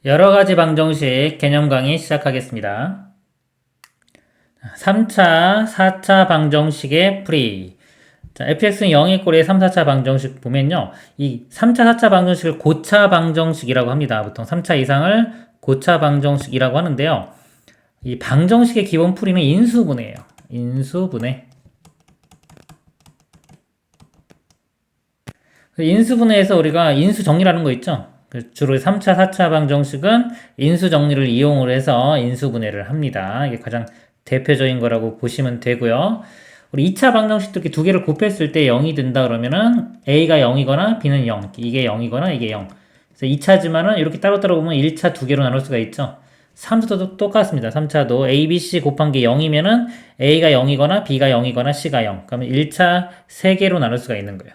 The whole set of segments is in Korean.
여러가지 방정식 개념 강의 시작하겠습니다. 3차, 4차 방정식의 풀이. 자, fx는 0의 꼴의 3, 4차 방정식 보면요. 이 3차, 4차 방정식을 고차 방정식이라고 합니다. 보통 3차 이상을 고차 방정식이라고 하는데요. 이 방정식의 기본 풀이는 인수분해예요. 인수분해. 인수분해에서 우리가 인수정리라는 거 있죠? 주로 3차, 4차 방정식은 인수정리를 이용을 해서 인수분해를 합니다. 이게 가장 대표적인 거라고 보시면 되고요. 우리 2차 방정식도 이렇게 두 개를 곱했을 때 0이 된다 그러면은 A가 0이거나 B는 0, 이게 0이거나 이게 0. 그래서 2차지만은 이렇게 따로따로 보면 1차 두 개로 나눌 수가 있죠. 3차도 똑같습니다. 3차도 A, B, C 곱한 게 0이면은 A가 0이거나 B가 0이거나 C가 0. 그러면 1차 3개로 나눌 수가 있는 거예요.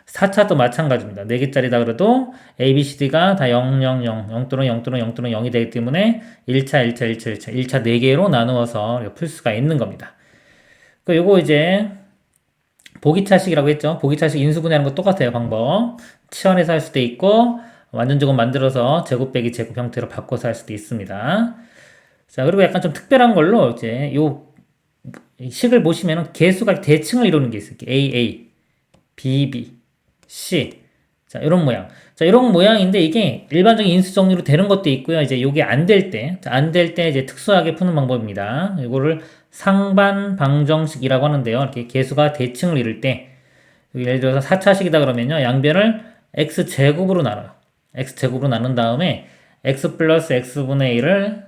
4차도 마찬가지입니다. 4개짜리다 그래도 A, B, C, D가 다 0, 0, 0, 0 또는 0 또는 0 또는 0이 되기 때문에 1차, 1차, 1차, 1차, 1차 4개로 나누어서 풀 수가 있는 겁니다. 요거 이제 보기차식이라고 했죠. 보기차식 인수분해하는 거 똑같아요. 방법. 치환해서 할 수도 있고 완전 제곱 만들어서 제곱 빼기 제곱 형태로 바꿔서 할 수도 있습니다. 자, 그리고 약간 좀 특별한 걸로 이제 요 식을 보시면은 개수가 대칭을 이루는 게 있어요. AA, BB, C. 자, 이런 모양. 자, 이런 모양인데 이게 일반적인 인수 정리로 되는 것도 있고요. 이제 요게 안 될 때, 안 될 때 이제 특수하게 푸는 방법입니다. 이거를 상반 방정식이라고 하는데요. 이렇게 개수가 대칭을 이룰 때, 예를 들어서 4차식이다 그러면요. 양변을 x제곱으로 나눠요. x제곱으로 나눈 다음에 x 플러스 x분의 1을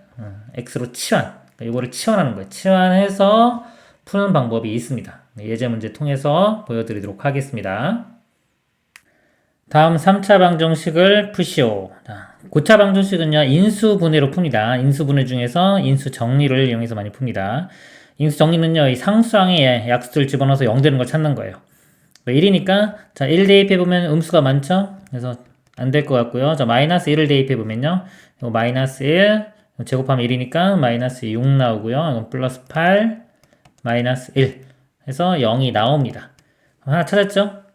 x로 치환. 이거를 치환하는 거예요. 치환해서 푸는 방법이 있습니다. 예제 문제 통해서 보여드리도록 하겠습니다. 다음 3차 방정식을 푸시오. 고차 방정식은요, 인수분해로 풉니다. 인수분해 중에서 인수정리를 이용해서 많이 풉니다. 인수정리는요, 이 상수항에 약수를 집어넣어서 0 되는 걸 찾는 거예요. 1이니까, 자, 1 대입해보면 음수가 많죠? 그래서 안 될 것 같고요. 자, 마이너스 1을 대입해보면요, 이거 마이너스 1, 제곱하면 1이니까 마이너스 6 나오고요. 이건 플러스 8, 마이너스 1 해서 0이 나옵니다. 하나 찾았죠?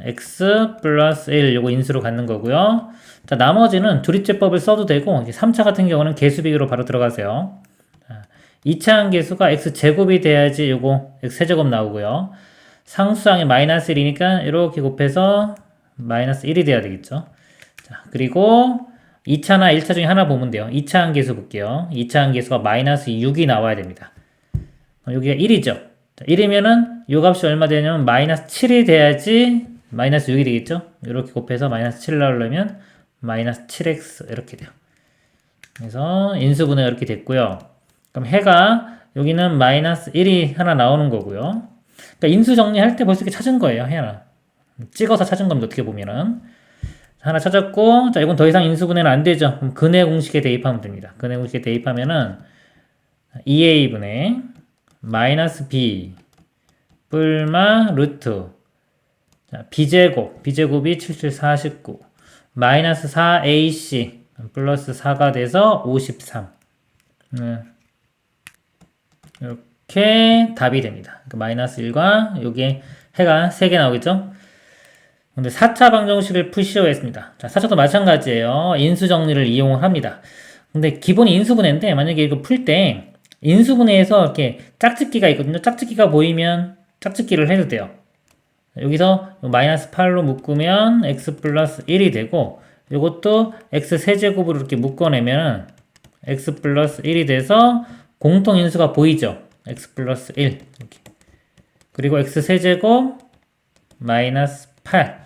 x 플러스 1 요거 인수로 갖는 거고요. 자, 나머지는 조립제법을 써도 되고 3차 같은 경우는 개수비기로 바로 들어가세요. 2차 함계수가 x제곱이 돼야지 요거 x세제곱 나오고요. 상수항이 마이너스 1이니까 이렇게 곱해서 마이너스 1이 돼야 되겠죠. 자, 그리고 2차나 1차 중에 하나 보면 돼요. 2차 함계수 볼게요. 2차 함계수가 마이너스 6이 나와야 됩니다. 여기가 1이죠. 1이면은 요 값이 얼마 되냐면 마이너스 7이 돼야지 마이너스 6이 되겠죠? 이렇게 곱해서 마이너스 7 나오려면 마이너스 7x 이렇게 돼요. 그래서 인수분해가 이렇게 됐고요. 그럼 해가 여기는 마이너스 1이 하나 나오는 거고요. 그러니까 인수 정리할 때 벌써 이렇게 찾은 거예요. 하나 찍어서 찾은 겁니다. 어떻게 보면은 하나 찾았고, 자, 이건 더 이상 인수분해는 안 되죠. 그럼 근해 공식에 대입하면 됩니다. 근해 공식에 대입하면은 2a분의 마이너스 b 뿔마 루트 자, b제곱이 77, 49 마이너스 4ac 플러스 4가 돼서 53 이렇게 답이 됩니다. 마이너스 1과 요게 해가 3개 나오겠죠? 근데 4차 방정식을 푸시오 했습니다. 자, 4차도 마찬가지예요. 인수정리를 이용을 합니다. 근데 기본이 인수분해인데 만약에 이거 풀 때 인수분해에서 이렇게 짝짓기가 있거든요. 짝짓기가 보이면 짝짓기를 해도 돼요. 여기서 마이너스 8로 묶으면 x 플러스 1이 되고 이것도 x 세제곱으로 이렇게 묶어내면 x 플러스 1이 돼서 공통인수가 보이죠. x 플러스 1 이렇게. 그리고 x 세제곱 마이너스 8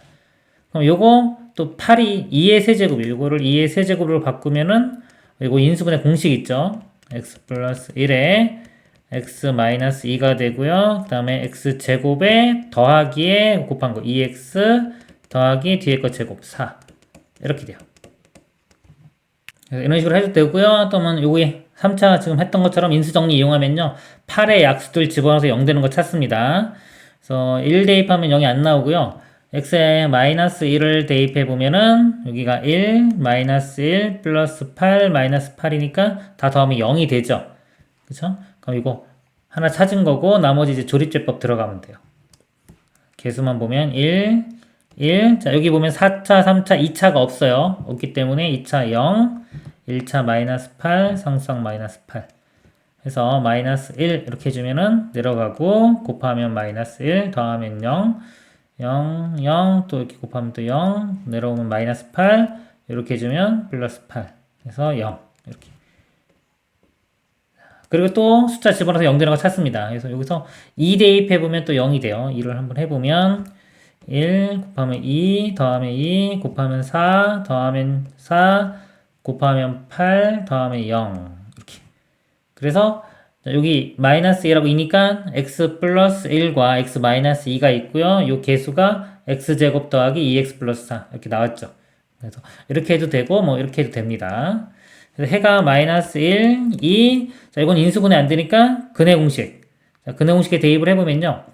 그럼 요거 또 8이 2의 세제곱이에요. 요거를 2의 세제곱으로 바꾸면은 이거 인수분해 공식 있죠. x 플러스 1에 x 마이너스 2가 되고요. 그 다음에 x 제곱에 더하기에 곱한 거 2x 더하기 뒤에 거 제곱 4 이렇게 돼요. 이런 식으로 해도 되고요. 또는 요게 3차 지금 했던 것처럼 인수정리 이용하면요. 8의 약수들 집어넣어서 0 되는 거 찾습니다. 그래서 1 대입하면 0이 안 나오고요. x에 마이너스 1을 대입해 보면은 여기가 1, 마이너스 1, 플러스 8, 마이너스 8이니까 다 더하면 0이 되죠. 그쵸? 그럼 이거 하나 찾은 거고 나머지 이제 조립제법 들어가면 돼요. 개수만 보면 1, 자, 여기 보면 4차, 3차, 2차가 없어요. 없기 때문에 2차 0, 1차 마이너스 8, 상수항 마이너스 8 해서 마이너스 1 이렇게 해주면은 내려가고 곱하면 마이너스 1 더하면 0 0 0 또 이렇게 곱하면 또 0 내려오면 마이너스 8 이렇게 해주면 플러스 8 해서 0 이렇게. 그리고 또 숫자 집어넣어서 0 되는 거 찾습니다. 그래서 여기서 2 대입해보면 또 0이 돼요. 2를 한번 해보면 1 곱하면 2 더하면 2 곱하면 4 더하면 4 곱하면 8 더하면 0 이렇게. 그래서 여기 마이너스 1하고 2니까 x 플러스 1과 x 마이너스 2가 있고요. 이 개수가 x제곱 더하기 2x 플러스 4 이렇게 나왔죠. 그래서 이렇게 해도 되고 뭐 이렇게 해도 됩니다. 그래서 해가 마이너스 1, 2 자 이건 인수분해 안 되니까 근해 공식. 자, 근해 공식에 대입을 해보면요.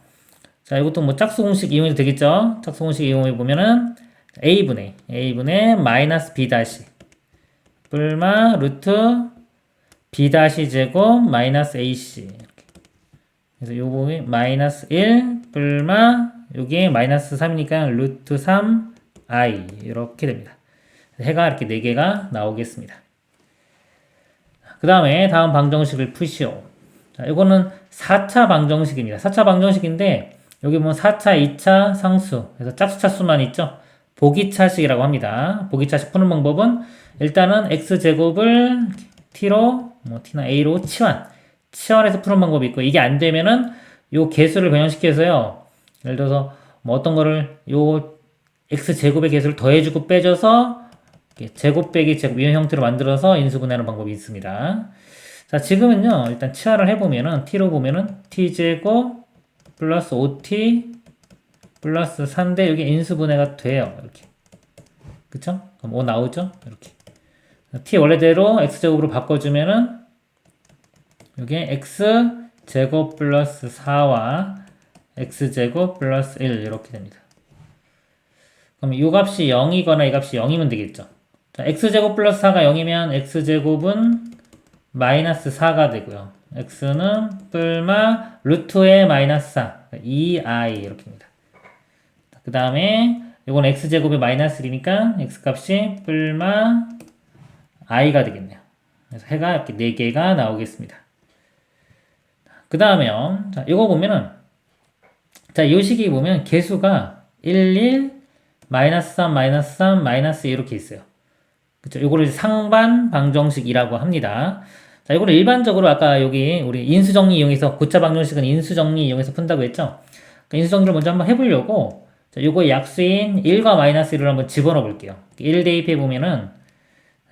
자 이것도 뭐 짝수 공식 이용해도 되겠죠. 짝수 공식 이용해 보면은 a분의 마이너스 b 다시 뿔마 루트 b 다시 제곱 마이너스 ac 이렇게. 그래서 요거 마이너스 1 뿔마 여기에 마이너스 3이니까 루트 3i 이렇게 됩니다. 해가 이렇게 4개가 나오겠습니다. 그 다음에 다음 방정식을 푸시오. 자, 이거는 4차 방정식입니다. 4차 방정식인데 여기 보면 4차, 2차 상수 그래서 짝수차수만 있죠. 보기차식이라고 합니다. 보기차식 푸는 방법은 일단은 x제곱을 t로 뭐 t나 a로 치환해서 푸는 방법이 있고 이게 안 되면은 요 개수를 변형시켜서요. 예를 들어서 뭐 어떤 거를 요 x제곱의 개수를 더해주고 빼줘서 제곱 빼기 제곱 이런 형태로 만들어서 인수분해하는 방법이 있습니다. 자, 지금은요, 일단 치환을 해보면은, t로 보면은, t제곱 플러스 5t 플러스 4인데, 여기 인수분해가 돼요. 이렇게. 그쵸? 그럼 5 나오죠? 이렇게. t 원래대로 x제곱으로 바꿔주면은, 여기에 x제곱 플러스 4와 x제곱 플러스 1 이렇게 됩니다. 그럼 이 값이 0이거나 이 값이 0이면 되겠죠. 자, x제곱 플러스 4가 0이면 x제곱은 마이너스 4가 되고요. x는 뿔마 루트의 마이너스 4, 2i 이렇게입니다. 그 다음에 이건 x제곱이 마이너스 1이니까 x값이 뿔마 i가 되겠네요. 그래서 해가 이렇게 4개가 나오겠습니다. 그 다음에요. 자, 이거 보면은 자, 이 식이 보면 개수가 1, 1, 마이너스 3, 마이너스 3, 마이너스 2 이렇게 있어요. 그쵸? 요거를 상반 방정식이라고 합니다. 자, 이거를 일반적으로 아까 여기 우리 인수정리 이용해서 고차 방정식은 인수정리 이용해서 푼다고 했죠? 그러니까 인수정리를 먼저 한번 해보려고 자, 요거 약수인 1과 마이너스 1을 한번 집어넣어 볼게요. 1 대입해 보면은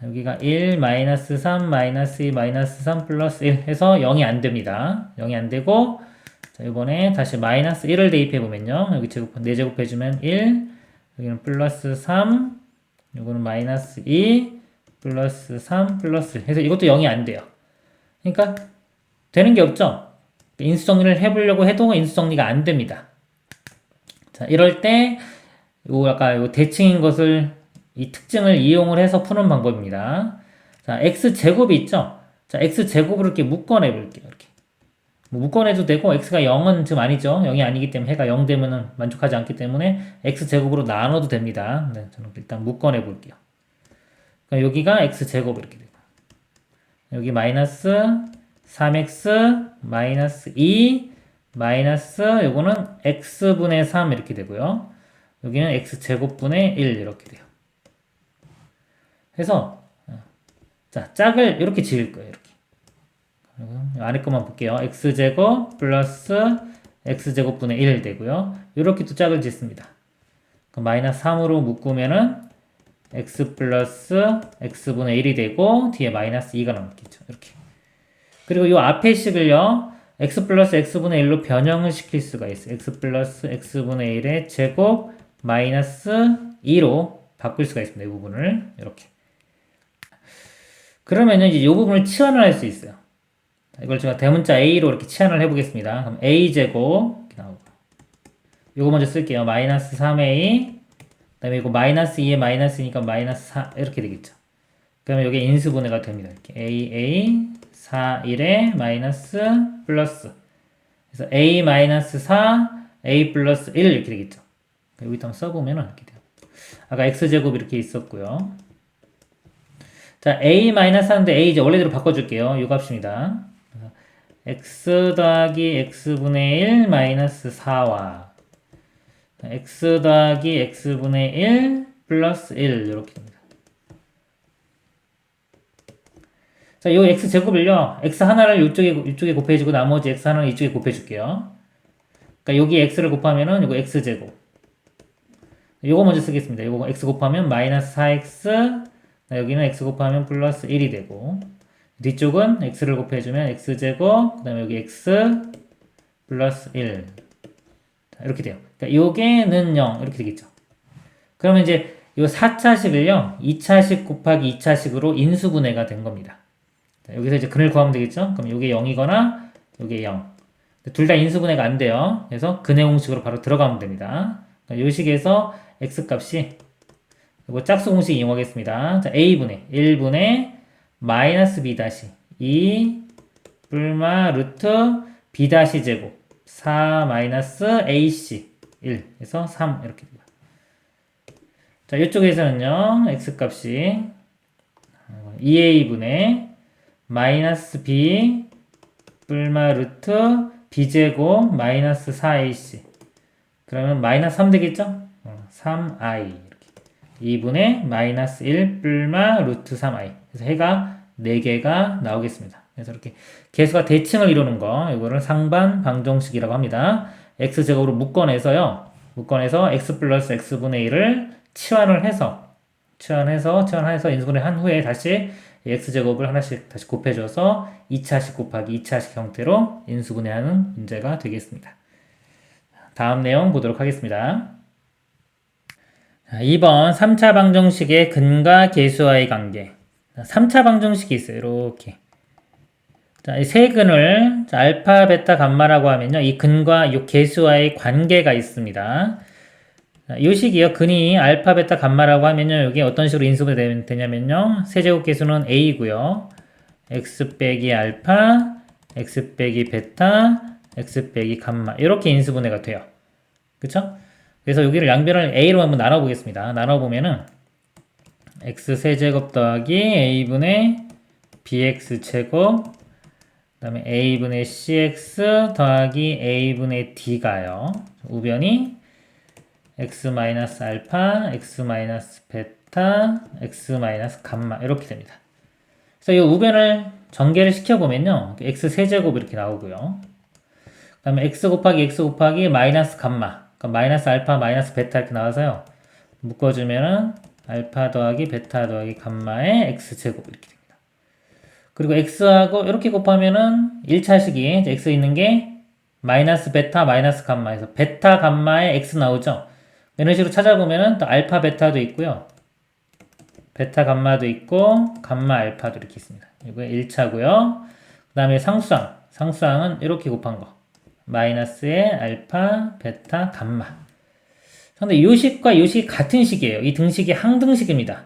여기가 1, 마이너스 3, 마이너스 2, 마이너스 3 플러스 1 해서 0이 안 됩니다. 0이 안 되고 자, 이번에 다시 마이너스 1을 대입해 보면요. 여기 제곱, 4제곱 해주면 1 여기는 플러스 3 요거는 마이너스 2 플러스 3 플러스 1 해서 이것도 0이 안 돼요. 그러니까 되는 게 없죠. 인수정리를 해보려고 해도 인수정리가 안 됩니다. 자, 이럴 때 요 아까 요 대칭인 것을 이 특징을 이용을 해서 푸는 방법입니다. 자, x제곱이 있죠. 자, x제곱을 이렇게 묶어내 볼게요. 이렇게 뭐 묶어내도 되고 x가 0은 지금 아니죠. 0이 아니기 때문에 해가 0 되면은 만족하지 않기 때문에 x제곱으로 나눠도 됩니다. 네, 저는 일단 묶어내 볼게요. 그러니까 여기가 x제곱 이렇게 되고 여기 마이너스 3x 마이너스 2 마이너스 요거는 x분의 3 이렇게 되고요. 여기는 x제곱분의 1 이렇게 돼요. 해서 자, 짝을 이렇게 지을 거예요. 이렇게. 아래 것만 볼게요. x제곱 플러스 x제곱분의 1 되고요. 이렇게 또 짝을 짓습니다. 마이너스 3으로 묶으면은 x 플러스 x분의 1이 되고 뒤에 마이너스 2가 남겠죠. 이렇게. 그리고 이 앞에 식을요. x 플러스 x분의 1로 변형을 시킬 수가 있어요. x 플러스 x분의 1의 제곱 마이너스 2로 바꿀 수가 있습니다. 이 부분을 이렇게. 그러면 이제 이 부분을 치환을 할 수 있어요. 이걸 제가 대문자 a로 이렇게 치환을 해보겠습니다. 그럼 a제곱 이렇게 나오고 이거 먼저 쓸게요. 마이너스 3a 그 다음에 이거 마이너스 2에 마이너스니까 마이너스 4 이렇게 되겠죠. 그러면 여기 인수분해가 됩니다. 이렇게 a 4 1에 마이너스 플러스 그래서 a 마이너스 4 a 플러스 1 이렇게 되겠죠. 여기다 한번 써보면 이렇게 돼요. 아까 x제곱 이렇게 있었고요. 자, a 마이너스 하는데 a 이제 원래대로 바꿔줄게요. 요 값입니다. x 더하기 x분의 1 마이너스 4와 x 더하기 x분의 1 플러스 1 이렇게 됩니다. 자, 요 x제곱을요, x 하나를 이쪽에 곱해주고 나머지 x 하나를 이쪽에 곱해줄게요. 그러니까 여기 x를 곱하면은 이거 x제곱. 요거 먼저 쓰겠습니다. 요거 x 곱하면 마이너스 4x, 여기는 x 곱하면 플러스 1이 되고, 뒤쪽은 x를 곱해주면 x제곱, 그 다음에 여기 x 플러스 1. 자, 이렇게 돼요. 그러니까 요게는 0, 이렇게 되겠죠. 그러면 이제 요 4차식을요, 2차식 곱하기 2차식으로 인수분해가 된 겁니다. 자, 여기서 이제 근을 구하면 되겠죠? 그럼 요게 0이거나 요게 0. 둘 다 인수분해가 안 돼요. 그래서 근의 공식으로 바로 들어가면 됩니다. 요 식에서 x 값이 이거 짝수 공식 이용하겠습니다. 자, a분의 1분의 마이너스 b 다시 2 뿔마 루트 b 다시 제곱 4 마이너스 ac 1 해서 3 이렇게 됩니다. 자, 이쪽에서는요, x 값이 2a분의 마이너스 b 뿔마 루트 b제곱 마이너스 4ac 그러면 마이너스 3 되겠죠? 3i 이렇게 2분의 마이너스 1 뿔마 루트 3i 그래서 해가 4개가 나오겠습니다. 그래서 이렇게 개수가 대칭을 이루는 거 이거를 상반 방정식이라고 합니다. x제곱으로 묶어내서 x 플러스 x분의 1을 치환해서 인수분해 한 후에 다시 x제곱을 하나씩 다시 곱해줘서 2차식 곱하기 2차식 형태로 인수분해하는 문제가 되겠습니다. 다음 내용 보도록 하겠습니다. 2번 3차 방정식의 근과 계수와의 관계. 3차 방정식이 있어요. 이렇게. 자, 이 세 근을 알파, 베타, 감마라고 하면요. 이 근과 이 계수와의 관계가 있습니다. 이 식이요. 근이 알파, 베타, 감마라고 하면요. 이게 어떤 식으로 인수분해 되냐면요. 세제곱 계수는 a고요. x 빼기 알파, x 빼기 베타, x 빼기 감마 이렇게 인수분해가 돼요. 그쵸? 그래서 여기를 양변을 a로 한번 나눠보겠습니다. 나눠보면은 x 세제곱 더하기 a분의 bx 제곱 그 다음에 a분의 cx 더하기 a분의 d가요. 우변이 x 마이너스 알파, x 마이너스 베타, x 마이너스 감마 이렇게 됩니다. 그래서 이 우변을 전개를 시켜보면요. x 세제곱 이렇게 나오고요. 그 다음에 x 곱하기 마이너스 감마 그러니까 마이너스 알파, 마이너스 베타 이렇게 나와서요. 묶어주면은 알파 더하기 베타 더하기 감마의 x제곱 이렇게 됩니다. 그리고 x하고 이렇게 곱하면은 1차식이 x 있는 게 마이너스 베타, 마이너스 감마에서 베타, 감마의 x 나오죠. 이런 식으로 찾아보면은 또 알파, 베타도 있고요. 베타, 감마도 있고 감마, 알파도 이렇게 있습니다. 이거 1차고요. 그 다음에 상수항은 이렇게 곱한 거. 마이너스의 알파, 베타, 감마. 근데 요 식과 요 식이 같은 식이에요. 이 등식이 항등식입니다.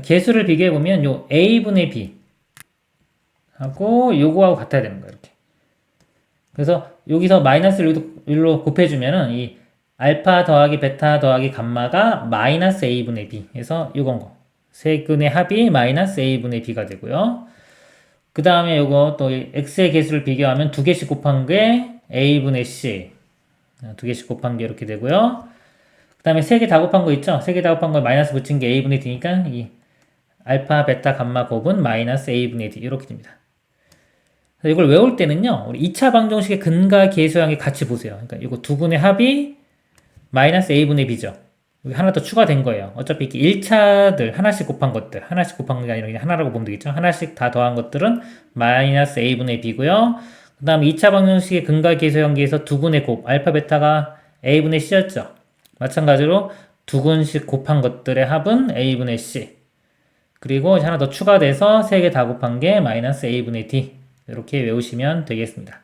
개수를 비교해보면 요 a분의 b 하고 요거하고 같아야 되는 거예요. 이렇게. 그래서 여기서 마이너스를 일로 곱해주면은 이 알파 더하기 베타 더하기 감마가 마이너스 a분의 b 해서 요건 거. 세 근의 합이 마이너스 a분의 b가 되고요. 그 다음에 요거 또 x의 개수를 비교하면 두 개씩 곱한 게 a분의 c 두 개씩 곱한 게 이렇게 되고요. 그 다음에 세 개 다 곱한 거 있죠? 세 개 다 곱한 거 마이너스 붙인 게 a분의 d니까 이 알파, 베타, 감마 곱은 마이너스 a분의 d 이렇게 됩니다. 이걸 외울 때는요. 우리 2차 방정식의 근과 계수항이 같이 보세요. 그러니까 이거 두 분의 합이 마이너스 a분의 b죠. 여기 하나 더 추가된 거예요. 어차피 이렇게 1차들 하나씩 곱한 것들 하나씩 곱한 게 아니라 그냥 하나라고 보면 되겠죠. 하나씩 다 더한 것들은 마이너스 a분의 b고요. 그 다음 2차 방정식의 근과 계수 관계에서 두 분의 곱 알파, 베타가 a분의 c였죠. 마찬가지로 두 근씩 곱한 것들의 합은 a분의 c 그리고 하나 더 추가돼서 세 개 다 곱한 게 마이너스 a분의 d 이렇게 외우시면 되겠습니다.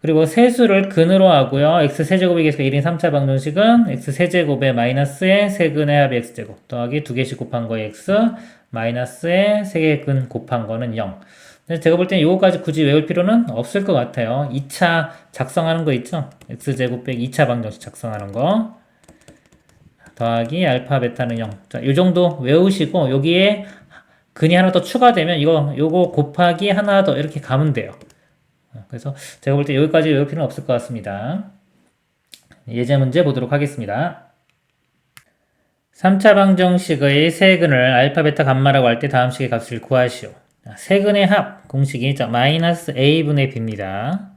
그리고 세수를 근으로 하고요. x 세제곱의 개수가 1인 3차 방정식은 x 세제곱의 마이너스의 세근의 합의 x제곱 더하기 두 개씩 곱한 거의 x 마이너스의 세 개 근 곱한 거는 0. 제가 볼 때는 이거까지 굳이 외울 필요는 없을 것 같아요. 2차 작성하는 거 있죠? x제곱 빼기 2차 방정식 작성하는 거 더하기 알파 베타는 0. 자, 이 정도 외우시고 여기에 근이 하나 더 추가되면 요거 곱하기 하나 더 이렇게 가면 돼요. 그래서 제가 볼 때 여기까지 외울 필요는 없을 것 같습니다. 예제 문제 보도록 하겠습니다. 3차 방정식의 세근을 알파, 베타, 감마라고 할 때 다음 식의 값을 구하시오. 세근의 합 공식이 마이너스 a분의 b입니다.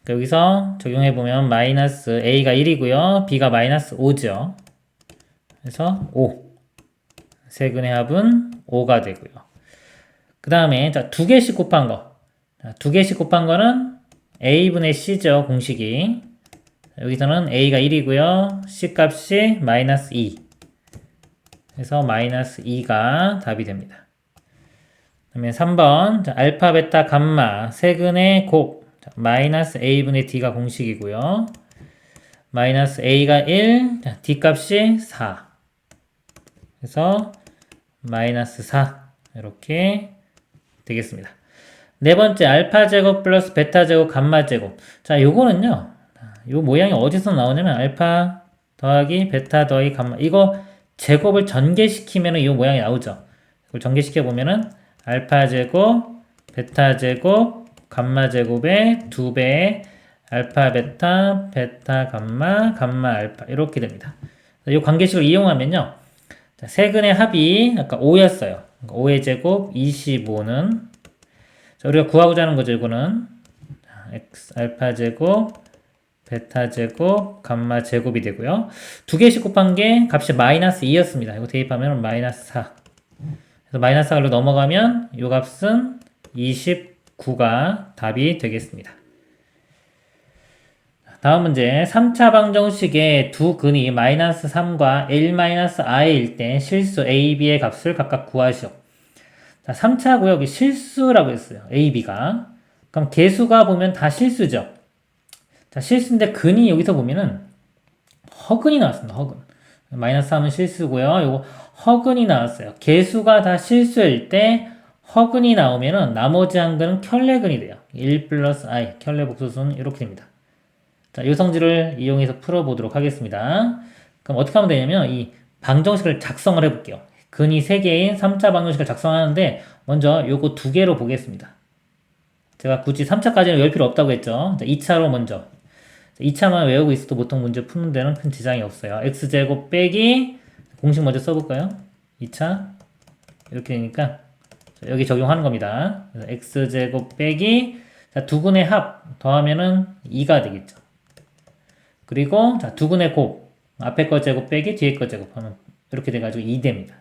여기서 적용해보면 마이너스 a가 1이고요. b가 마이너스 5죠. 그래서 5. 세근의 합은 5가 되고요. 그 다음에 두 개씩 곱한 거. 두 개씩 곱한 거는 a분의 c죠. 공식이. 여기서는 a가 1이고요. c 값이 마이너스 2. 그래서 마이너스 2가 답이 됩니다. 그 다음에 3번 알파, 베타, 감마 세근의 곱 마이너스 a분의 d가 공식이고요. 마이너스 a가 1, d 값이 4. 그래서 마이너스 4 이렇게 되겠습니다. 네 번째 알파 제곱 플러스 베타 제곱 감마 제곱. 자, 요거는요. 요 모양이 어디서 나오냐면 알파 더하기 베타 더하기 감마. 이거 제곱을 전개시키면은 이 모양이 나오죠. 이걸 전개시켜 보면은 알파 제곱, 베타 제곱, 감마 제곱의 2배의 알파 베타, 베타 감마, 감마 알파 이렇게 됩니다. 이 관계식을 이용하면요. 자, 세근의 합이 아까 5였어요. 5의 제곱 25는 자, 우리가 구하고자 하는 거죠. 이거는 x 알파 제곱 베타 제곱 감마 제곱이 되고요. 두 개씩 곱한 게 값이 마이너스 2였습니다. 이거 대입하면 마이너스 4. 그래서 마이너스 4로 넘어가면 이 값은 29가 답이 되겠습니다. 다음 문제 3차 방정식의 두 근이 마이너스 3과 1-i일 때 실수 a, b의 값을 각각 구하시오. 자, 3차 구역이 실수라고 했어요. a, b가. 그럼 개수가 보면 다 실수죠. 자, 실수인데 근이 여기서 보면은 허근이 나왔습니다. 허근. 마이너스 3은 실수고요. 요거 허근이 나왔어요. 개수가 다 실수일 때 허근이 나오면은 나머지 한 근은 켤레근이 돼요. 1 플러스 i, 켤레 복소수는 이렇게 됩니다. 자, 이 성질을 이용해서 풀어보도록 하겠습니다. 그럼 어떻게 하면 되냐면 이 방정식을 작성을 해볼게요. 근이 3개인 3차 방정식을 작성하는데 먼저 요거 2개로 보겠습니다. 제가 굳이 3차까지는 외울 필요 없다고 했죠. 자, 2차로 먼저 2차만 외우고 있어도 보통 문제 푸는 데는 큰 지장이 없어요. x제곱 빼기 공식 먼저 써볼까요? 2차 이렇게 되니까 여기 적용하는 겁니다. 그래서 x제곱 빼기 자, 두 근의 합 더하면은 2가 되겠죠. 그리고 자, 두 근의 곱 앞에 거 제곱 빼기 뒤에 거 제곱하면 이렇게 돼가지고 2 됩니다.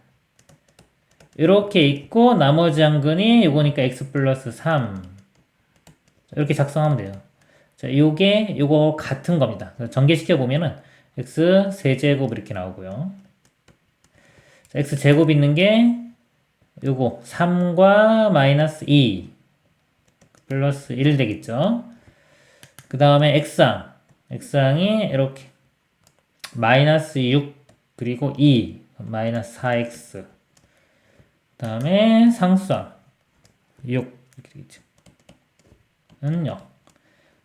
이렇게 있고 나머지 한 근이 요거니까 x 플러스 3 이렇게 작성하면 돼요. 자, 요거 같은 겁니다. 전개시켜 보면은 x 세제곱 이렇게 나오고요. 자, x 제곱 있는 게 요거 3과 마이너스 2 플러스 1 되겠죠. 그 다음에 x항이 이렇게 마이너스 6 그리고 2 마이너스 4x 그 다음에 상수항 6 이렇게 되겠죠. 는 0.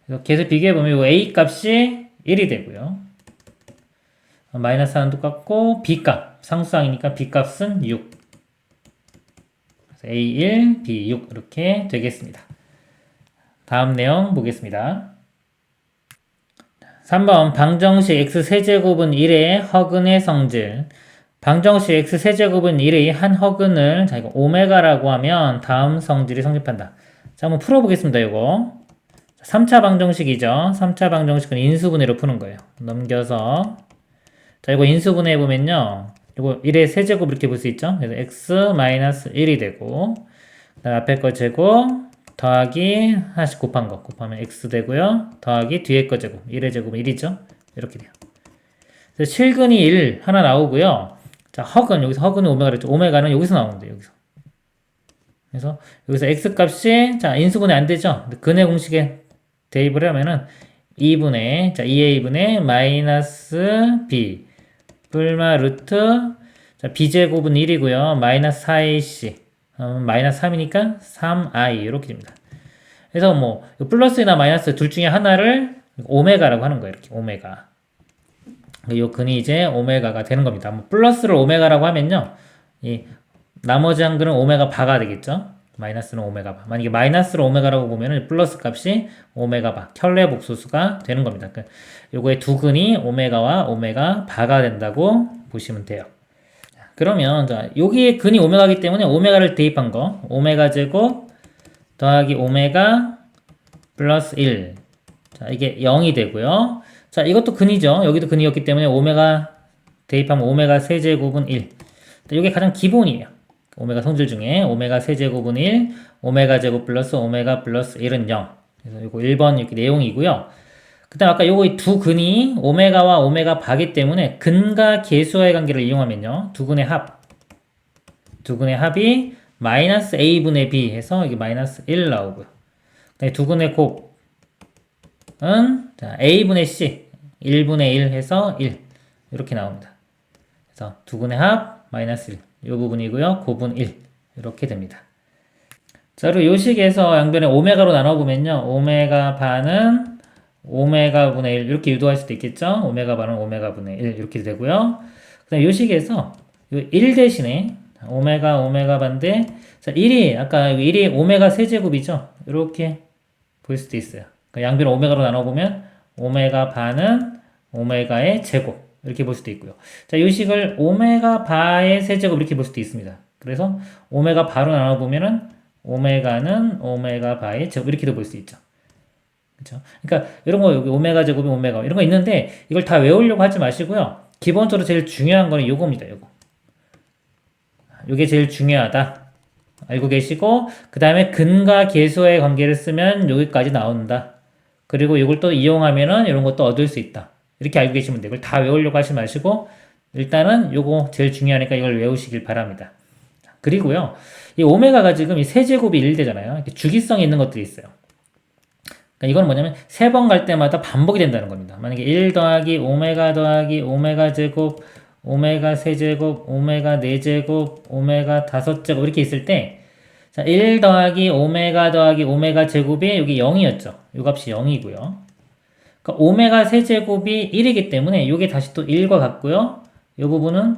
그래서 계속 비교해보면 이 a 값이 1이 되고요. 마이너스 4는 똑같고 b값 상수항이니까 b값은 6. 그래서 a1, b6 이렇게 되겠습니다. 다음 내용 보겠습니다. 3번 방정식 x세제곱은 1의 허근의 성질. 방정식 x세제곱은 1의 한 허근을 자 이거 오메가라고 하면 다음 성질이 성립한다. 자, 한번 풀어보겠습니다. 이거 3차 방정식이죠. 3차 방정식은 인수분해로 푸는 거예요. 넘겨서 자, 이거 인수분해 해보면요. 이거 1의 세제곱 이렇게 볼 수 있죠. 그래서 x-1이 되고 그다음 앞에 거 제곱 더하기 하나씩 곱한 거 곱하면 x 되고요. 더하기 뒤에 거 제곱 1의 제곱은 1이죠. 이렇게 돼요. 그래서 실근이 1 하나 나오고요. 자, 허근 여기서 허근이 오메가를 했죠. 오메가는 여기서 나오는데 여기서. 그래서 여기서 x 값이 자 인수분해 안 되죠. 근의 공식에 대입을 하면은 2분의 자 2a분의 마이너스 b 불마 루트 자 b제곱은 1이고요. 마이너스 4ac 마이너스 3이니까 3i 이렇게 됩니다. 그래서 뭐 플러스나 마이너스 둘 중에 하나를 오메가라고 하는 거예요. 이렇게 오메가. 이 근이 이제 오메가가 되는 겁니다. 뭐 플러스를 오메가라고 하면요. 이 나머지 한글은 오메가 바가 되겠죠? 마이너스는 오메가 바. 만약에 마이너스로 오메가라고 보면은 플러스 값이 오메가 바, 켤레 복소수가 되는 겁니다. 그러니까 요거의 두 근이 오메가와 오메가 바가 된다고 보시면 돼요. 그러면 자, 여기에 근이 오메가이기 때문에 오메가를 대입한 거 오메가 제곱 더하기 오메가 플러스 1. 자, 이게 0이 되고요. 자, 이것도 근이죠. 여기도 근이었기 때문에 오메가 대입하면 오메가 세제곱은 1. 이게 가장 기본이에요. 오메가 성질 중에 오메가 세제곱은 1, 오메가 제곱 플러스 오메가 플러스 1은 0. 그래서 이거 1번 이렇게 내용이고요. 그 다음 아까 요거 두 근이 오메가와 오메가 바기 때문에 근과 계수와의 관계를 이용하면요. 두 근의 합이 마이너스 a분의 b 해서 이게 마이너스 1 나오고요. 두 근의 곱은 자, a분의 c 1분의 1 해서 1 이렇게 나옵니다. 그래서 두 근의 합 마이너스 1 이 부분이고요. 곱은 1 이렇게 됩니다. 자, 그리고 요 식에서 양변에 오메가로 나눠보면요. 오메가 반은 오메가 분의 1 이렇게 유도할 수도 있겠죠. 오메가 반은 오메가 분의 1 이렇게 되고요. 그 다음에 요 식에서 1 대신에 오메가 반대 자 1이 아까 1이 오메가 세제곱이죠. 이렇게 볼 수도 있어요. 그러니까 양변을 오메가로 나눠보면 오메가 반은 오메가의 제곱 이렇게 볼 수도 있고요. 자, 이 식을 오메가 바의 세제곱 이렇게 볼 수도 있습니다. 그래서 오메가 바로 나눠보면은 오메가는 오메가 바의 제곱 이렇게도 볼 수 있죠. 그렇죠? 그러니까 이런 거 여기 오메가 제곱이 오메가 이런 거 있는데 이걸 다 외우려고 하지 마시고요. 기본적으로 제일 중요한 거는 요겁니다. 요거. 요게 제일 중요하다. 알고 계시고 그 다음에 근과 계수의 관계를 쓰면 여기까지 나온다. 그리고 이걸 또 이용하면은 이런 것도 얻을 수 있다. 이렇게 알고 계시면 돼요. 이걸 다 외우려고 하지 마시고 일단은 요거 제일 중요하니까 이걸 외우시길 바랍니다. 그리고요. 이 오메가가 지금 이 세제곱이 1 되잖아요. 이렇게 주기성이 있는 것들이 있어요. 그러니까 이건 뭐냐면 세 번 갈 때마다 반복이 된다는 겁니다. 만약에 1 더하기 오메가 더하기 오메가 제곱 오메가 세제곱 오메가 4제곱 오메가 5제곱 이렇게 있을 때 자, 1 더하기 오메가 더하기 오메가 제곱이 여기 0이었죠. 요 값이 0이고요. 그러니까 오메가 세제곱이 1이기 때문에 이게 다시 또 1과 같고요. 이 부분은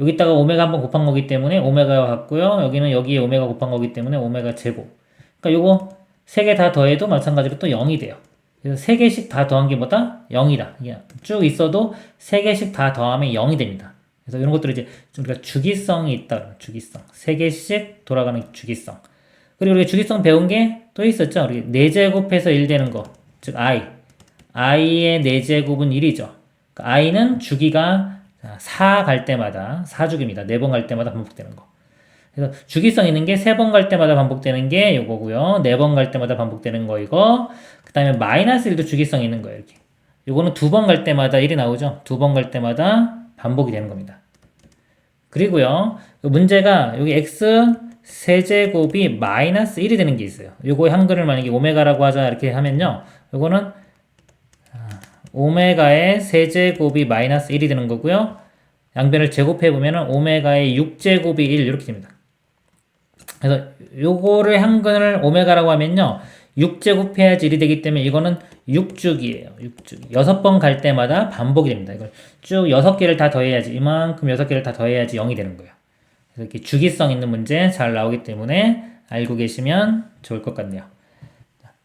여기다가 오메가 한번 곱한 거기 때문에 오메가와 같고요. 여기는 여기에 오메가 곱한 거기 때문에 오메가 제곱. 그러니까 요거 3개 다 더해도 마찬가지로 또 0이 돼요. 그래서 3개씩 다 더한 게 뭐다? 0이다. 쭉 있어도 3개씩 다 더하면 0이 됩니다. 그래서 이런 것들을 이제 우리가 주기성이 있다. 주기성. 3개씩 돌아가는 주기성. 그리고 우리가 주기성 배운 게 또 있었죠. 우리 4제곱해서 1 되는 거. 즉 i의 4제곱은 1이죠. 그러니까 i는 주기가 4 갈 때마다 4주기입니다. 4번 갈 때마다 반복되는 거. 그래서 주기성 있는 게 3번 갈 때마다 반복되는 게 요거고요. 4번 갈 때마다 반복되는 거 이거. 그 다음에 마이너스 1도 주기성 있는 거예요. 이렇게. 요거는 2번 갈 때마다 1이 나오죠. 2번 갈 때마다 반복이 되는 겁니다. 그리고요. 문제가 여기 x 세제곱이 마이너스 1이 되는 게 있어요. 요거의 한글을 만약에 오메가라고 하자 이렇게 하면요. 요거는 오메가의 세제곱이 마이너스 1이 되는 거고요. 양변을 제곱해보면 오메가의 6제곱이 1 이렇게 됩니다. 그래서 요거를 한근을 오메가라고 하면요. 6제곱해야지 1이 되기 때문에 이거는 6주기예요. 6주기. 6번 갈 때마다 반복이 됩니다. 이걸 쭉 6개를 다 더해야지 이만큼 6개를 다 더해야지 0이 되는 거예요. 그래서 이렇게 주기성 있는 문제 잘 나오기 때문에 알고 계시면 좋을 것 같네요.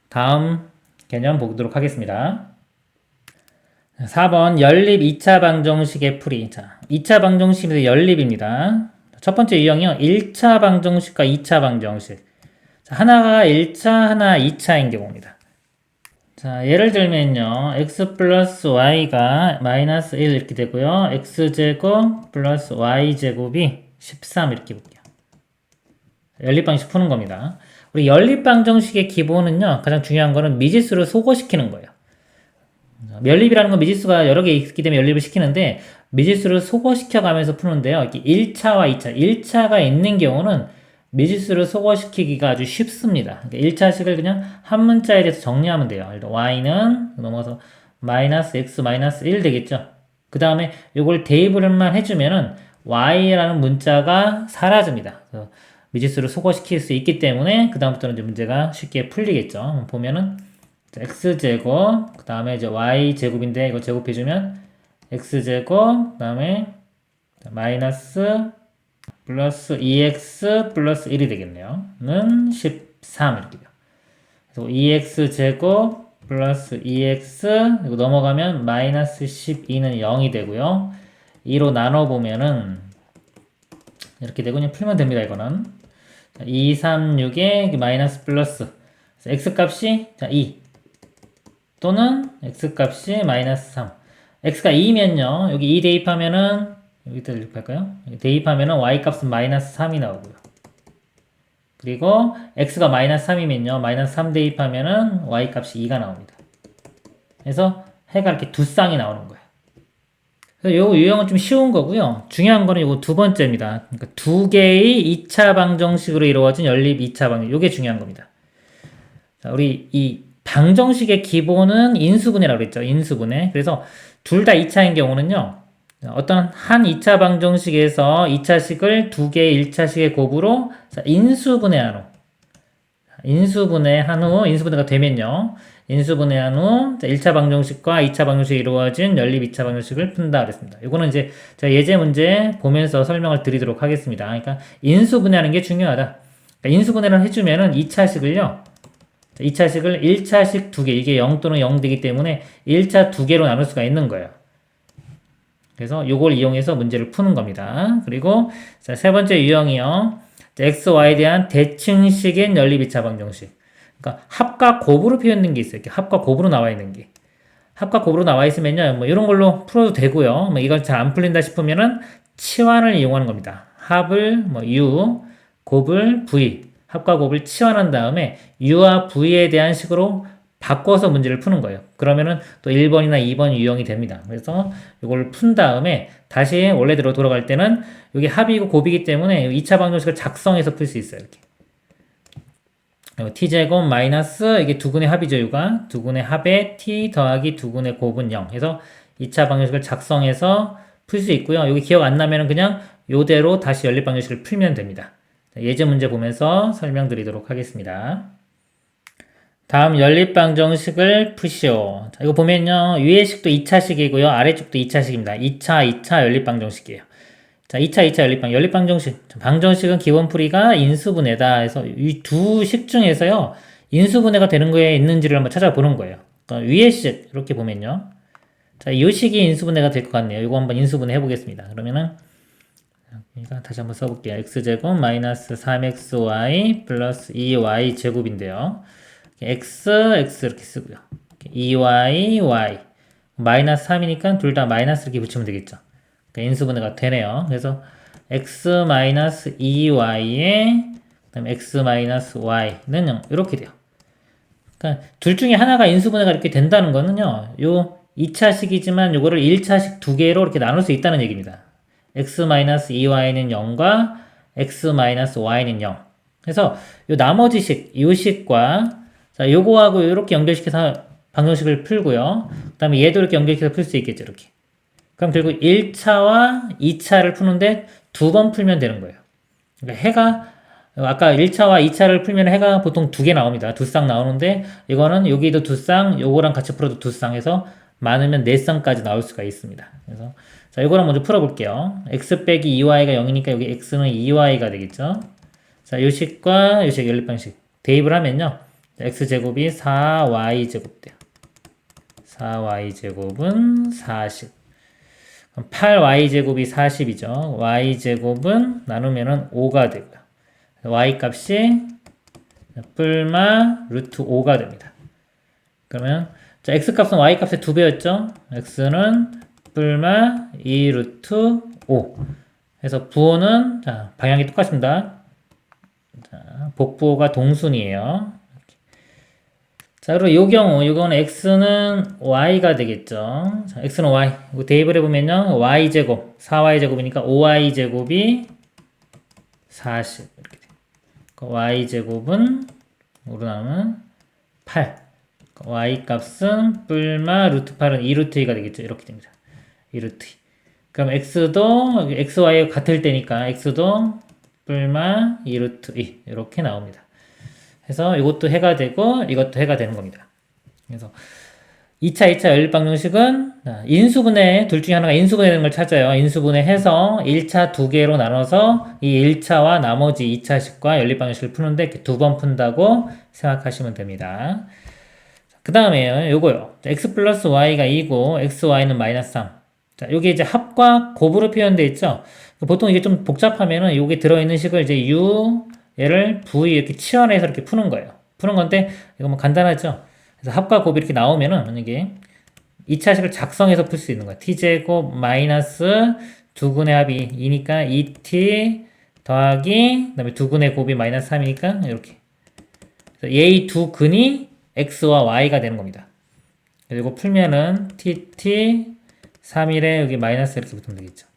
다음 개념 보도록 하겠습니다. 4번 연립 2차 방정식의 풀이. 자, 2차 방정식에서 연립입니다. 첫 번째 유형이요. 1차 방정식과 2차 방정식. 자, 하나가 1차, 하나 2차인 경우입니다. 자, 예를 들면요. x 플러스 y가 마이너스 1 이렇게 되고요. x제곱 플러스 y제곱이 13 이렇게 볼게요. 연립방식 푸는 겁니다. 우리 연립방정식의 기본은요. 가장 중요한 거는 미지수를 소거시키는 거예요. 연립이라는 건 미지수가 여러 개 있기 때문에 연립을 시키는데 미지수를 소거시켜 가면서 푸는데요. 이렇게 1차와 2차, 1차가 있는 경우는 미지수를 소거시키기가 아주 쉽습니다. 그러니까 1차식을 그냥 한 문자에 대해서 정리하면 돼요. 일단 y는 넘어서 마이너스 x 마이너스 1 되겠죠. 그 다음에 이걸 대입을만 해주면은 y라는 문자가 사라집니다. 그래서 미지수를 소거시킬 수 있기 때문에 그 다음부터는 이제 문제가 쉽게 풀리겠죠. 보면은 x제곱, 그 다음에 이제 y제곱인데 이거 제곱해주면 x제곱, 그 다음에 마이너스 플러스 2x 플러스 1이 되겠네요. 는 13 이렇게 돼요. 그래서 2x 제곱 플러스 2x 그리고 넘어가면 마이너스 12는 0이 되고요. 2로 나눠보면은 이렇게 되고 그냥 풀면 됩니다. 이거는 2, 3, 6에 마이너스 플러스 x값이 자 2 또는 x값이 마이너스 3 x가 2면요 여기 2 대입하면은 여기다 이렇게 할까요? 대입하면은 y값은 마이너스 3이 나오고요. 그리고 x가 마이너스 3이면요 마이너스 3 대입하면은 y값이 2가 나옵니다. 그래서 해가 이렇게 두 쌍이 나오는 거예요. 그래서 요 유형은 좀 쉬운 거고요. 중요한 거는 요거 두 번째입니다. 그러니까 두 개의 2차 방정식으로 이루어진 연립 2차 방정식. 요게 중요한 겁니다. 자, 우리 이 방정식의 기본은 인수분해라고 그랬죠. 인수분해. 그래서 둘 다 2차인 경우는요. 어떤 한 2차 방정식에서 2차식을 두 개의 1차식의 곱으로 인수분해한 후 인수분해가 되면요. 인수분해한 후 1차 방정식과 2차 방정식이 이루어진 연립 2차 방정식을 푼다 그랬습니다. 이거는 이제 제가 예제 문제 보면서 설명을 드리도록 하겠습니다. 그러니까 인수분해하는 게 중요하다. 그러니까 인수분해를 해주면은 2차식을요. 2차식을 1차식 2개, 이게 0 또는 0 되기 때문에 1차 2개로 나눌 수가 있는 거예요. 그래서 이걸 이용해서 문제를 푸는 겁니다. 그리고 자, 세 번째 유형이요. x, y에 대한 대칭식인 연립 2차 방정식. 그러니까 합과 곱으로 표현된 게 있어요. 이렇게 합과 곱으로 나와 있는 게. 합과 곱으로 나와 있으면요. 뭐 이런 걸로 풀어도 되고요. 뭐 이건 잘 안 풀린다 싶으면은 치환을 이용하는 겁니다. 합을 뭐 u, 곱을 v. 합과 곱을 치환한 다음에 u와 v에 대한 식으로 바꿔서 문제를 푸는 거예요. 그러면은 또 1번이나 2번 유형이 됩니다. 그래서 이걸 푼 다음에 다시 원래대로 돌아갈 때는 이게 합이고 곱이기 때문에 2차 방정식을 작성해서 풀 수 있어요. 이렇게. t제곱 마이너스 이게 두근의 합이죠. u가 두근의 합에 t 더하기 두근의 곱은 0 해서 2차 방정식을 작성해서 풀 수 있고요. 여기 기억 안 나면은 그냥 요대로 다시 연립 방정식을 풀면 됩니다. 예제 문제 보면서 설명드리도록 하겠습니다. 다음 연립방정식을 푸시오. 자, 이거 보면요. 위의 식도 2차식이고요. 아래쪽도 2차식입니다. 2차 연립방정식이에요. 자, 2차 연립방정식. 방정식은 기본풀이가 인수분해다 해서 이 두 식 중에서요. 인수분해가 되는 거에 있는지를 한번 찾아보는 거예요. 그러니까 위의 식 이렇게 보면요. 자, 이 식이 인수분해가 될 것 같네요. 이거 한번 인수분해 해보겠습니다. 그러면은 그러니까 다시 한번 써볼게요. x제곱 마이너스 3xy 플러스 2y 제곱인데요. x 이렇게 쓰고요. 2y, y 마이너스 3이니까 둘 다 마이너스 이렇게 붙이면 되겠죠. 그러니까 인수분해가 되네요. 그래서 x 마이너스 2y에 그다음에 x 마이너스 y는 0 이렇게 돼요. 그러니까 둘 중에 하나가 인수분해가 이렇게 된다는 거는요. 요 2차식이지만 요거를 1차식 두 개로 이렇게 나눌 수 있다는 얘기입니다. x-2y는 0과 x-y는 0. 그래서 요 나머지 식, 요 식과 자, 요거하고 이렇게 연결시켜서 방정식을 풀고요. 그 다음에 얘도 이렇게 연결시켜서 풀 수 있겠죠, 이렇게. 그럼 결국 1차와 2차를 푸는데 두 번 풀면 되는 거예요. 그러니까 해가 아까 1차와 2차를 풀면 해가 보통 두 개 나옵니다. 두 쌍 나오는데 이거는 여기도 두 쌍, 요거랑 같이 풀어도 두 쌍 해서 많으면 4쌍까지 나올 수가 있습니다. 그래서 자, 이거랑 먼저 풀어볼게요. x 빼기 2y가 0이니까 여기 x는 2y가 되겠죠. 자, 요 식과 요 식 연립방식 대입을 하면요. x제곱이 4y제곱 돼요. 4y제곱은 40. 그럼 8y제곱이 40이죠. y제곱은 나누면은 5가 되고요. y값이 뿔마 루트 5가 됩니다. 그러면 자, x값은 y값의 2배였죠. x는 뿔마 2 루트 5 해서 부호는 자, 방향이 똑같습니다. 자, 복부호가 동순이에요. 자, 그리고 요 경우, 요거는 x는 y가 되겠죠. 자, x는 y. 이거 대입을 해보면요. y제곱, 4y제곱이니까 5y제곱이 40. 이렇게 돼요. 그러니까 y제곱은, 뭐로 나오면 8. 그러니까 y 값은 뿔마 루트 8은 2루트 2가 되겠죠. 이렇게 됩니다. 2루트 2. 그럼 x도, x, y가 같을 때니까 x도 뿔마 2루트 2. 이렇게 나옵니다. 해서 이것도 해가 되고 이것도 해가 되는 겁니다. 그래서 2차 연립방정식은 인수분해, 둘 중에 하나가 인수분해 되는 걸 찾아요. 인수분해 해서 1차 두 개로 나눠서 이 1차와 나머지 2차식과 연립방정식을 푸는데 이렇게 두 번 푼다고 생각하시면 됩니다. 그 다음에 요거요. x 플러스 y가 2고 xy는 마이너스 3. 자, 요게 이제 합과 곱으로 표현되어 있죠. 보통 이게 좀 복잡하면은 요게 들어있는 식을 이제 u 얘를 v 이렇게 치환해서 이렇게 푸는 거예요. 푸는 건데 이거 뭐 간단하죠. 그래서 합과 곱이 이렇게 나오면은 만약에 2차식을 작성해서 풀 수 있는 거야. t제곱 마이너스 두근의 합이 2니까 2t 더하기 그 다음에 두근의 곱이 마이너스 3이니까 이렇게. 그래서 얘의 두 근이 x와 y가 되는 겁니다. 그리고 풀면은 tt 3일에 여기 마이너스 이렇게 붙으면 되겠죠.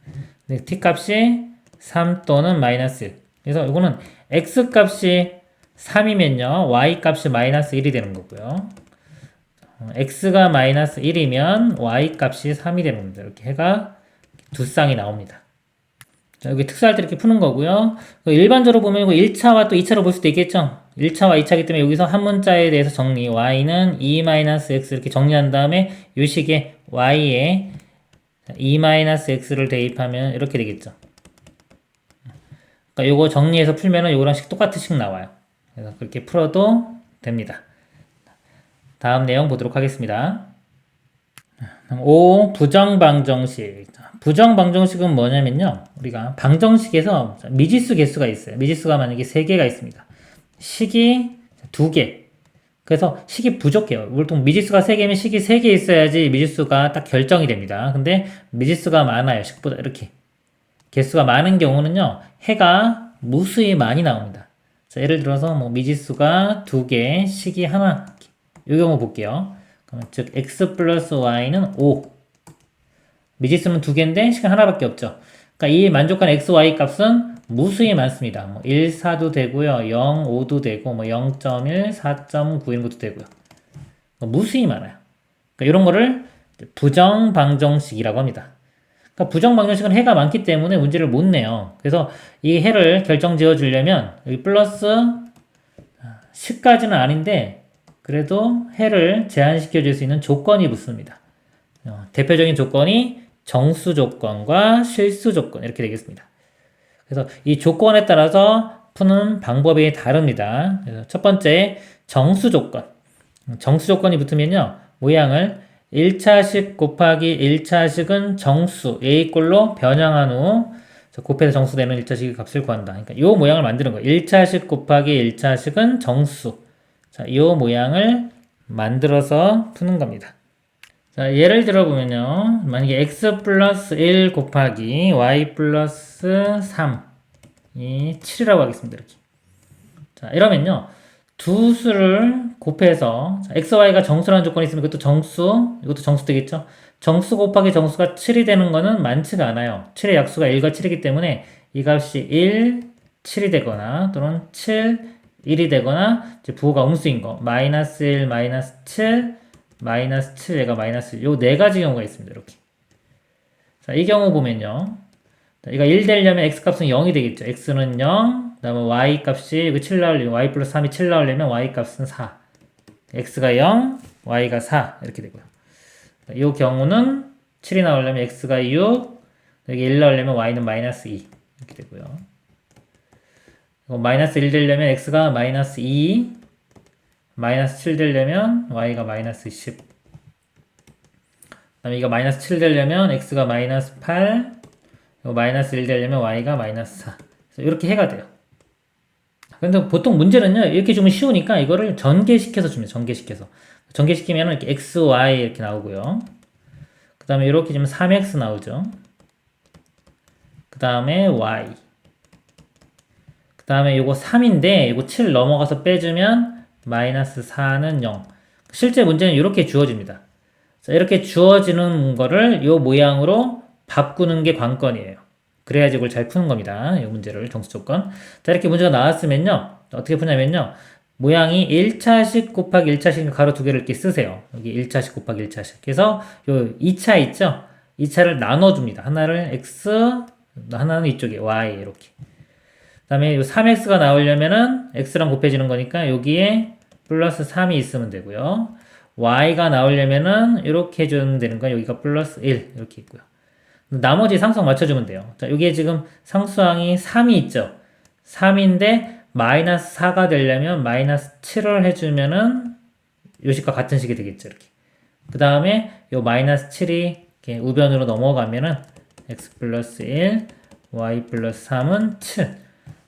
근데 t 값이 3 또는 마이너스 1. 그래서 이거는 x 값이 3이면요. y 값이 마이너스 1이 되는 거고요. x가 마이너스 1이면 y 값이 3이 되는 겁니다. 이렇게 해가 두 쌍이 나옵니다. 자, 여기 특수할 때 이렇게 푸는 거고요. 일반적으로 보면 이거 1차와 또 2차로 볼 수도 있겠죠. 1차와 2차이기 때문에 여기서 한 문자에 대해서 정리. y는 2-x 이렇게 정리한 다음에 이 식에 y에 2-x를 대입하면 이렇게 되겠죠. 그러니까 요거 정리해서 풀면은 요거랑 똑같은 식 나와요. 그래서 그렇게 풀어도 됩니다. 다음 내용 보도록 하겠습니다. 5. 부정방정식. 부정방정식은 뭐냐면요. 우리가 방정식에서 미지수 개수가 있어요. 미지수가 만약에 3개가 있습니다. 식이 2개. 그래서 식이 부족해요. 보통 미지수가 3개면 식이 3개 있어야지 미지수가 딱 결정이 됩니다. 근데 미지수가 많아요. 식보다 이렇게. 개수가 많은 경우는요. 해가 무수히 많이 나옵니다. 자, 예를 들어서 뭐 미지수가 2개, 식이 하나. 이 경우 볼게요. 즉 x 플러스 y는 5. 미지수는 2개인데 식은 하나밖에 없죠. 그러니까 이 만족한 x, y 값은 무수히 많습니다. 뭐 1, 4도 되고요. 0, 5도 되고 뭐 0.1, 4.9 이런 것도 되고요. 무수히 많아요. 그러니까 이런 거를 부정방정식이라고 합니다. 그러니까 부정방정식은 해가 많기 때문에 문제를 못 내요. 그래서 이 해를 결정지어 주려면 여기 플러스 10까지는 아닌데 그래도 해를 제한시켜 줄 수 있는 조건이 붙습니다. 대표적인 조건이 정수 조건과 실수 조건 이렇게 되겠습니다. 그래서 이 조건에 따라서 푸는 방법이 다릅니다. 그래서 첫 번째 정수 조건. 정수 조건이 붙으면요. 모양을 1차식 곱하기 1차식은 정수 A꼴로 변형한 후 곱해서 정수되는 1차식의 값을 구한다. 그러니까 이 모양을 만드는 거예요. 1차식 곱하기 1차식은 정수. 자, 이 모양을 만들어서 푸는 겁니다. 자, 예를 들어 보면요. 만약에 x 플러스 1 곱하기 y 플러스 3이 7이라고 하겠습니다. 이렇게. 자, 이러면요. 두 수를 곱해서 자, x, y가 정수라는 조건이 있으면 이것도 정수, 이것도 정수 되겠죠? 정수 곱하기 정수가 7이 되는 거는 많지가 않아요. 7의 약수가 1과 7이기 때문에 이 값이 1, 7이 되거나 또는 7, 1이 되거나 이제 부호가 음수인 거 마이너스 1, 마이너스 7, 마이너스 7, 얘가 마이너스 1. 요 네 가지 경우가 있습니다. 이렇게. 자, 이 경우 보면요. 자, 이거 1 되려면 x값은 0이 되겠죠. x는 0, 그 다음에 y값이 이거 7 나오려면 y 플러스 3이 7 나오려면 y값은 4. x가 0, y가 4 이렇게 되고요. 이 경우는 7이 나오려면 x가 6, 여기 1 나오려면 y는 마이너스 2 이렇게 되고요. 마이너스 1 되려면 x가 마이너스 2, 마이너스 7 되려면 y가 마이너스 10. 그 다음에 이거 마이너스 7 되려면 x가 마이너스 8, 마이너스 1 되려면 y가 마이너스 4. 그래서 이렇게 해가 돼요. 근데 보통 문제는요, 이렇게 주면 쉬우니까 이거를 전개시켜서 줍니다. 전개시켜서. 전개시키면 이렇게 x, y 이렇게 나오고요. 그 다음에 이렇게 주면 3x 나오죠. 그 다음에 y. 그 다음에 요거 3인데, 요거 7 넘어가서 빼주면 마이너스 4는 0. 실제 문제는 이렇게 주어집니다. 자, 이렇게 주어지는 거를 요 모양으로 바꾸는 게 관건이에요. 그래야지 이걸 잘 푸는 겁니다. 이 문제를 정수 조건. 자, 이렇게 문제가 나왔으면요. 어떻게 푸냐면요. 모양이 1차식 곱하기 1차식 가로 두 개를 이렇게 쓰세요. 여기 1차식 곱하기 1차식. 그래서 요 2차 있죠? 2차를 나눠줍니다. 하나를 x, 하나는 이쪽에 y 이렇게. 그 다음에 요 3x가 나오려면은 x랑 곱해지는 거니까 여기에 플러스 3이 있으면 되고요. y가 나오려면은 이렇게 해주면 되는 거야. 여기가 플러스 1 이렇게 있고요. 나머지 상수항 맞춰주면 돼요. 자, 여기에 지금 상수항이 3이 있죠. 3인데 마이너스 4가 되려면 마이너스 7을 해주면은 요 식과 같은 식이 되겠죠. 이렇게. 그 다음에 요 마이너스 7이 이렇게 우변으로 넘어가면은 x 플러스 1, y 플러스 3은 7.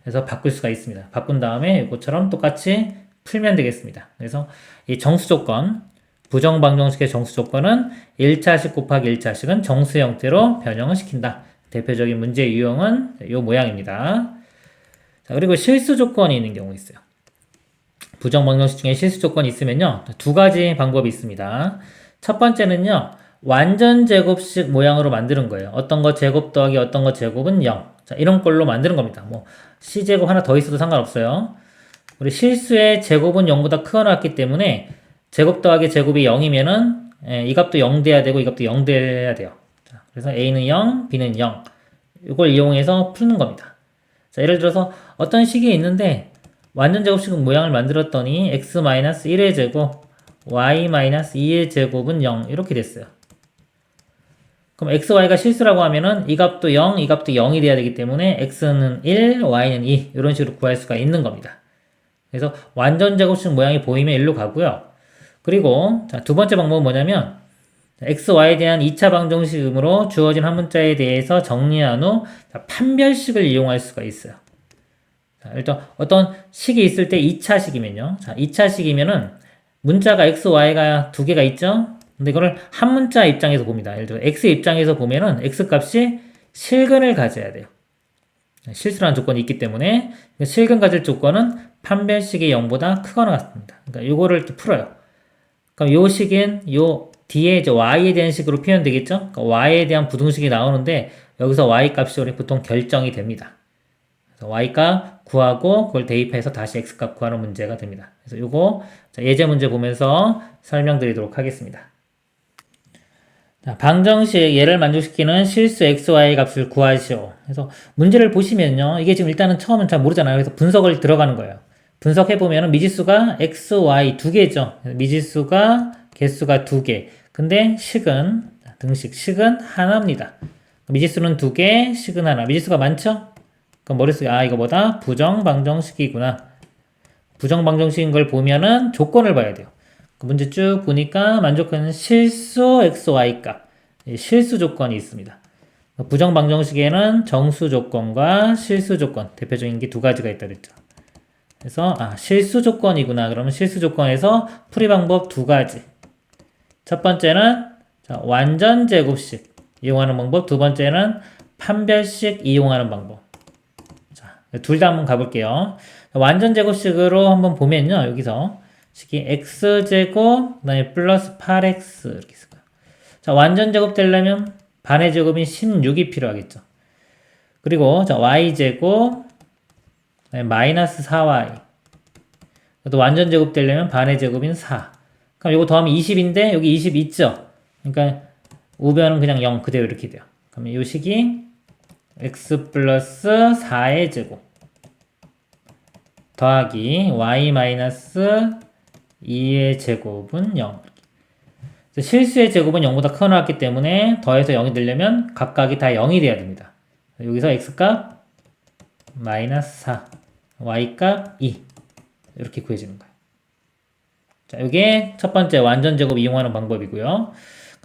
그래서 바꿀 수가 있습니다. 바꾼 다음에 이것처럼 똑같이 풀면 되겠습니다. 그래서 이 정수 조건, 부정방정식의 정수 조건은 1차식 곱하기 1차식은 정수 형태로 변형을 시킨다. 대표적인 문제 유형은 이 모양입니다. 자, 그리고 실수 조건이 있는 경우 있어요. 부정방정식 중에 실수 조건이 있으면요. 두 가지 방법이 있습니다. 첫 번째는요. 완전 제곱식 모양으로 만드는 거예요. 어떤 거 제곱 더하기 어떤 거 제곱은 0. 자, 이런 걸로 만드는 겁니다. 뭐 C제곱 하나 더 있어도 상관없어요. 우리 실수의 제곱은 0보다 크거나 같기 때문에 제곱 더하기 제곱이 0이면은 이 값도 0 돼야 되고 이 값도 0 돼야 돼요. 자, 그래서 A는 0, B는 0. 이걸 이용해서 푸는 겁니다. 자, 예를 들어서 어떤 식이 있는데 완전 제곱식 모양을 만들었더니 x-1의 제곱, y-2의 제곱은 0 이렇게 됐어요. 그럼 x, y가 실수라고 하면은 이 값도 0, 이 값도 0이 돼야 되기 때문에 x는 1, y는 2 이런 식으로 구할 수가 있는 겁니다. 그래서 완전 제곱식 모양이 보이면 1로 가고요. 그리고 자, 두 번째 방법은 뭐냐면 x, y에 대한 2차 방정식으로 주어진 한 문자에 대해서 정리한 후 판별식을 이용할 수가 있어요. 자, 일단 어떤 식이 있을 때 2차식이면요. 자, 2차식이면은 문자가 x, y가 두 개가 있죠? 근데 이거를 한 문자 입장에서 봅니다. 예를 들어 x 입장에서 보면은 x 값이 실근을 가져야 돼요. 실수라는 조건이 있기 때문에 실근 가질 조건은 판별식이 0보다 크거나 같습니다. 그러니까 요거를 또 풀어요. 그럼 요 식은 요 뒤에 이제 y에 대한 식으로 표현되겠죠? 그러니까 y에 대한 부등식이 나오는데 여기서 y 값이 우리 보통 결정이 됩니다. 그래서 y 값 구하고 그걸 대입해서 다시 x 값 구하는 문제가 됩니다. 그래서 요거 예제 문제 보면서 설명드리도록 하겠습니다. 자, 방정식 얘를 만족시키는 실수 xy 값을 구하시오. 그래서 문제를 보시면요. 이게 지금 일단은 처음엔 잘 모르잖아요. 그래서 분석을 들어가는 거예요. 분석해보면 미지수가 x, y 두 개죠. 미지수가 개수가 두 개. 근데 식은 등식 식은 하나입니다. 미지수는 두 개, 식은 하나. 미지수가 많죠? 그럼 머릿속에 이거 뭐다? 부정방정식이구나. 부정방정식인 걸 보면은 조건을 봐야 돼요. 문제 쭉 보니까 만족하는 실수 xy 값, 실수 조건이 있습니다. 부정방정식에는 정수 조건과 실수 조건, 대표적인 게 두 가지가 있다 그랬죠. 그래서 실수 조건이구나. 그러면 실수 조건에서 풀이 방법 두 가지. 첫 번째는 완전 제곱식 이용하는 방법, 두 번째는 판별식 이용하는 방법. 자, 둘 다 한번 가볼게요. 완전 제곱식으로 한번 보면요. 여기서 식이 x제곱, 그 다음에 플러스 8x 이렇게 있을 거예요. 자, 완전 제곱 되려면 반의 제곱인 16이 필요하겠죠. 그리고 자, y제곱, 마이너스 4y. 또 완전 제곱 되려면 반의 제곱인 4. 그럼 이거 더하면 20인데 여기 20 있죠. 그러니까 우변은 그냥 0 그대로 이렇게 돼요. 그러면 이 식이 x 플러스 4의 제곱 더하기 y 마이너스 2의 제곱은 0. 실수의 제곱은 0보다 크게 나왔기 때문에 더해서 0이 되려면 각각이 다 0이 돼야 됩니다. 여기서 x값 마이너스 4, y값 2 이렇게 구해지는 거예요. 자, 이게 첫 번째 완전 제곱 이용하는 방법이고요.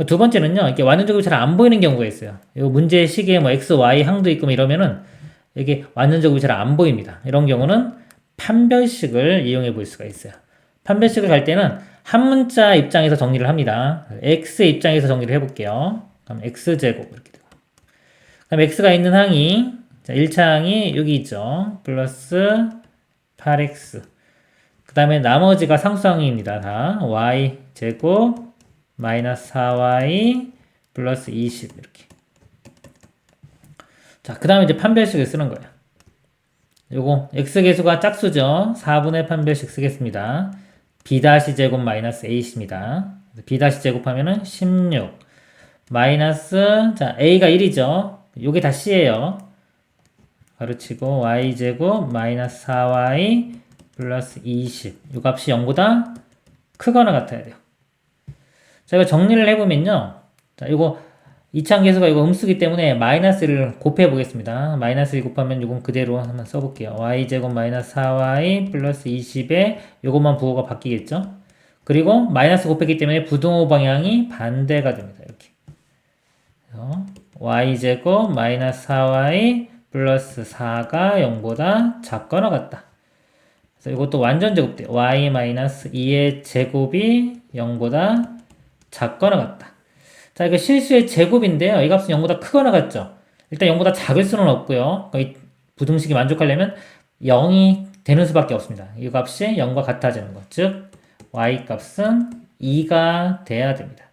두 번째는요, 이렇게 완전 제곱이 잘 안 보이는 경우가 있어요. 이 문제 시기에 뭐 x, y 항도 있고 이러면은 이게 완전 제곱이 잘 안 보입니다. 이런 경우는 판별식을 이용해 볼 수가 있어요. 판별식을 갈 때는 한 문자 입장에서 정리를 합니다. x 입장에서 정리를 해볼게요. 그럼 x제곱 이렇게 되고. 그럼 x가 있는 항이, 자, 1차 항이 여기 있죠. 플러스 8x. 그 다음에 나머지가 상수항입니다. 다 y제곱 마이너스 4y 플러스 20 이렇게. 자, 그 다음에 이제 판별식을 쓰는 거예요. 요거 x계수가 짝수죠. 4분의 판별식 쓰겠습니다. b-제곱 마이너스 a입니다. b-제곱하면은 16 마이너스 자 a가 1이죠. 요게 다 c예요. 가르치고 y제곱 마이너스 4y 플러스 20 요 값이 0보다 크거나 같아야 돼요. 자, 이거 정리를 해보면요. 자, 이거 이차함계수가 이거 음수기 때문에 마이너스를 곱해 보겠습니다. 마이너스 2 곱하면 이건 그대로 한번 써볼게요. y제곱 마이너스 4y 플러스 20에 이것만 부호가 바뀌겠죠. 그리고 마이너스 곱했기 때문에 부등호 방향이 반대가 됩니다. 이렇게. 그래서 y제곱 마이너스 4y 플러스 4가 0보다 작거나 같다. 그래서 이것도 완전 제곱돼. y 마이너스 2의 제곱이 0보다 작거나 같다. 자, 이거 실수의 제곱인데요. 이 값은 0보다 크거나 같죠? 일단 0보다 작을 수는 없고요. 이 부등식이 만족하려면 0이 되는 수밖에 없습니다. 이 값이 0과 같아지는 것. 즉, y 값은 2가 돼야 됩니다.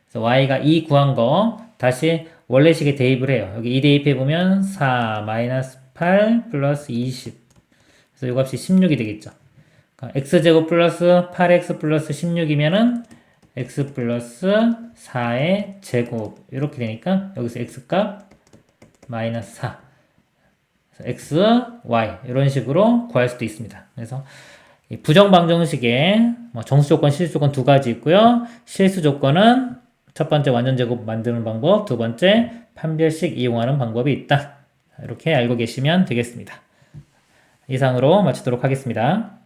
그래서 y가 2 구한 거 다시 원래식에 대입을 해요. 여기 2 대입해보면 4 마이너스 8 플러스 20. 그래서 이 값이 16이 되겠죠. 그러니까 x제곱 플러스 8x 플러스 16이면은 x 플러스 4의 제곱 이렇게 되니까 여기서 x값 마이너스 4 x, y 이런 식으로 구할 수도 있습니다. 그래서 이 부정방정식에 정수 조건, 실수 조건 두 가지 있고요. 실수 조건은 첫 번째 완전 제곱 만드는 방법, 두 번째 판별식 이용하는 방법이 있다. 이렇게 알고 계시면 되겠습니다. 이상으로 마치도록 하겠습니다.